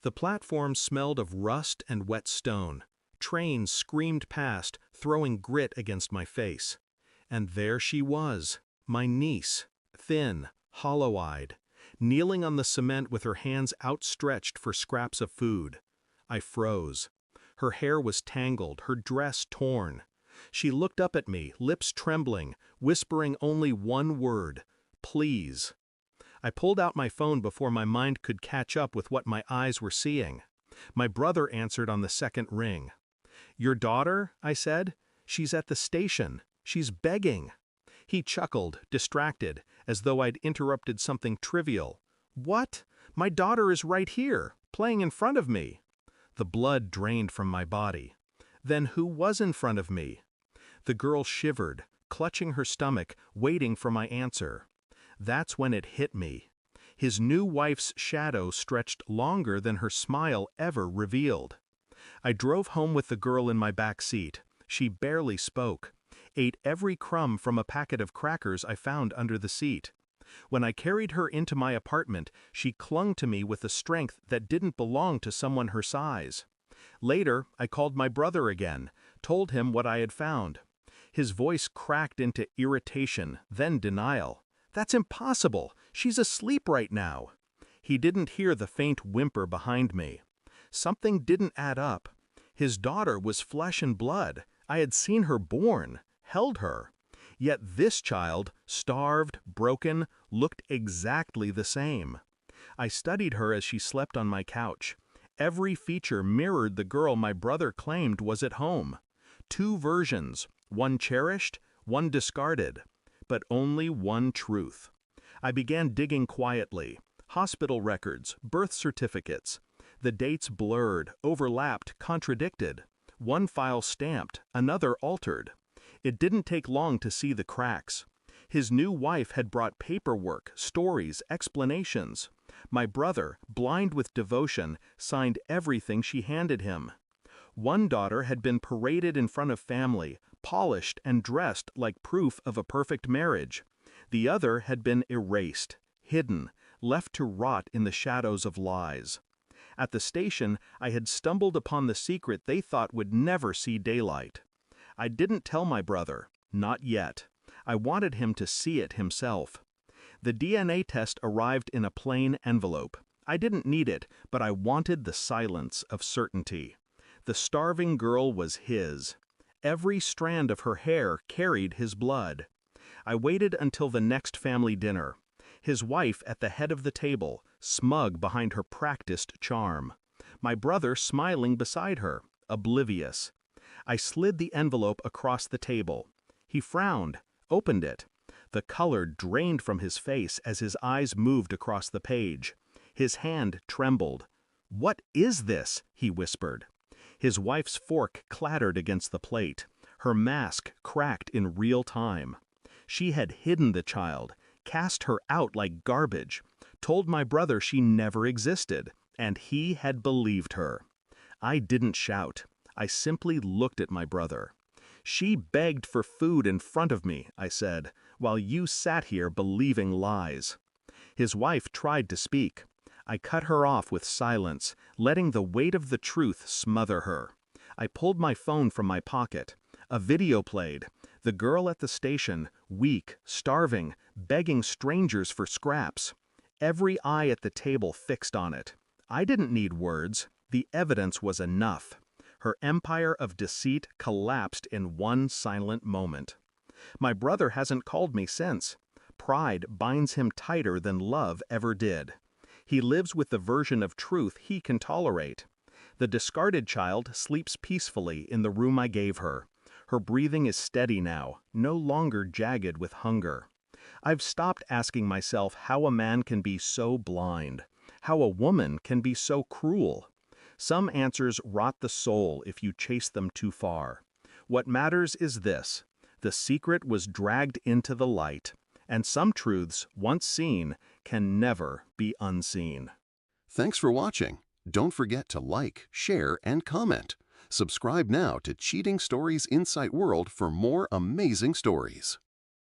The platform smelled of rust and wet stone. Trains screamed past, throwing grit against my face. And there she was, my niece, thin, hollow-eyed, kneeling on the cement with her hands outstretched for scraps of food. I froze. Her hair was tangled, her dress torn. She looked up at me, lips trembling, whispering only one word, "Please." I pulled out my phone before my mind could catch up with what my eyes were seeing. My brother answered on the second ring. "Your daughter?" I said. "She's at the station. She's begging." He chuckled, distracted, as though I'd interrupted something trivial. "What? My daughter is right here, playing in front of me." The blood drained from my body. Then who was in front of me? The girl shivered, clutching her stomach, waiting for my answer. That's when it hit me. His new wife's shadow stretched longer than her smile ever revealed. I drove home with the girl in my back seat. She barely spoke, ate every crumb from a packet of crackers I found under the seat. When I carried her into my apartment, she clung to me with a strength that didn't belong to someone her size. Later, I called my brother again, told him what I had found. His voice cracked into irritation, then denial. "That's impossible! She's asleep right now!" He didn't hear the faint whimper behind me. Something didn't add up. His daughter was flesh and blood. I had seen her born, held her. Yet this child, starved, broken, looked exactly the same. I studied her as she slept on my couch. Every feature mirrored the girl my brother claimed was at home. Two versions, one cherished, one discarded, but only one truth. I began digging quietly. Hospital records, birth certificates. The dates blurred, overlapped, contradicted. One file stamped, another altered. It didn't take long to see the cracks. His new wife had brought paperwork, stories, explanations. My brother, blind with devotion, signed everything she handed him. One daughter had been paraded in front of family, polished and dressed like proof of a perfect marriage. The other had been erased, hidden, left to rot in the shadows of lies. At the station, I had stumbled upon the secret they thought would never see daylight. I didn't tell my brother, not yet. I wanted him to see it himself. The DNA test arrived in a plain envelope. I didn't need it, but I wanted the silence of certainty. The starving girl was his. Every strand of her hair carried his blood. I waited until the next family dinner. His wife at the head of the table, smug behind her practiced charm. My brother smiling beside her, oblivious. I slid the envelope across the table. He frowned, opened it. The color drained from his face as his eyes moved across the page. His hand trembled. "What is this?" he whispered. His wife's fork clattered against the plate. Her mask cracked in real time. She had hidden the child, cast her out like garbage, told my brother she never existed, and he had believed her. I didn't shout. I simply looked at my brother. "She begged for food in front of me," I said, "while you sat here believing lies." His wife tried to speak. I cut her off with silence, letting the weight of the truth smother her. I pulled my phone from my pocket. A video played. The girl at the station, weak, starving, begging strangers for scraps. Every eye at the table fixed on it. I didn't need words. The evidence was enough. Her empire of deceit collapsed in one silent moment. My brother hasn't called me since. Pride binds him tighter than love ever did. He lives with the version of truth he can tolerate. The discarded child sleeps peacefully in the room I gave her. Her breathing is steady now, no longer jagged with hunger. I've stopped asking myself how a man can be so blind, how a woman can be so cruel. Some answers rot the soul if you chase them too far. What matters is this: the secret was dragged into the light, and some truths, once seen, can never be unseen. Thanks for watching. Don't forget to like, share, and comment. Subscribe now to Cheating Stories Insight World for more amazing stories.